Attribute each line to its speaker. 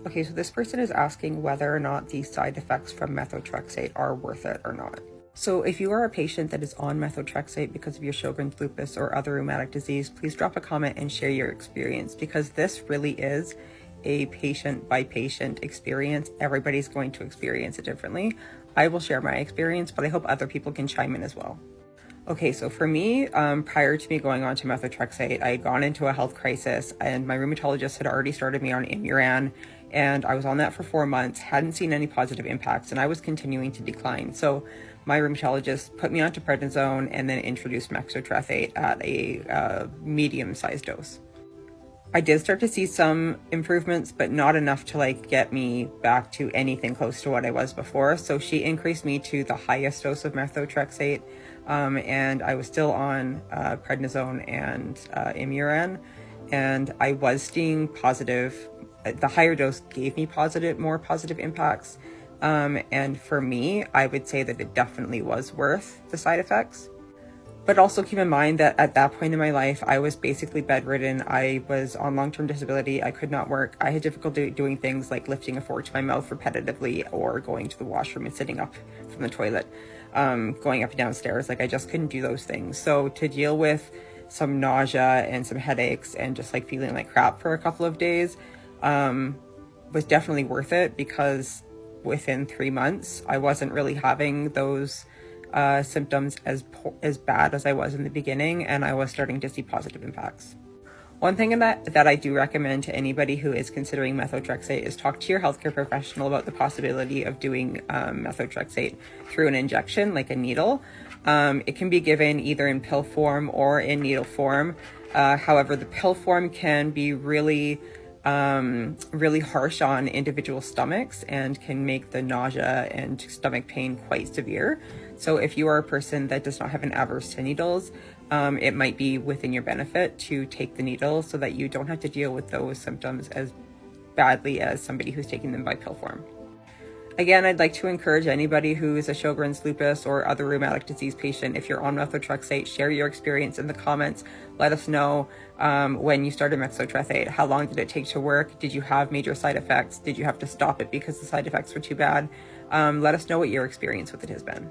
Speaker 1: Okay, so this person is asking whether or not the side effects from methotrexate are worth it or not. So if you are a patient that is on methotrexate because of your Sjogren's lupus or other rheumatic disease, please drop a comment and share your experience, because this really is a patient by patient experience. Everybody's going to experience it differently. I will share my experience, but I hope other people can chime in as well. Okay, so for me, prior to me going on to methotrexate, I had gone into a health crisis, and my rheumatologist had already started me on Imuran, and I was on that for 4 months, hadn't seen any positive impacts, and I was continuing to decline. So my rheumatologist put me onto prednisone and then introduced methotrexate at a medium-sized dose. I did start to see some improvements, but not enough to get me back to anything close to what I was before. So she increased me to the highest dose of methotrexate, and I was still on prednisone and Imuran, and I was seeing positive. The higher dose gave me more positive impacts, and for me, I would say that it definitely was worth the side effects. But also keep in mind that at that point in my life, I was basically bedridden. I was on long-term disability. I could not work. I had difficulty doing things like lifting a fork to my mouth repetitively, or going to the washroom and sitting up from the toilet, going up and down stairs. I just couldn't do those things. So to deal with some nausea and some headaches and just feeling like crap for a couple of days was definitely worth it, because within 3 months, I wasn't really having those symptoms as bad as I was in the beginning, and I was starting to see positive impacts. One thing that I do recommend to anybody who is considering methotrexate is talk to your healthcare professional about the possibility of doing methotrexate through an injection, like a needle. It can be given either in pill form or in needle form. However, the pill form can be really harsh on individual stomachs and can make the nausea and stomach pain quite severe. So if you are a person that does not have an averse to needles, it might be within your benefit to take the needle so that you don't have to deal with those symptoms as badly as somebody who's taking them by pill form. Again, I'd like to encourage anybody who is a Sjogren's lupus or other rheumatic disease patient, if you're on methotrexate, share your experience in the comments. Let us know when you started methotrexate. How long did it take to work? Did you have major side effects? Did you have to stop it because the side effects were too bad? Let us know what your experience with it has been.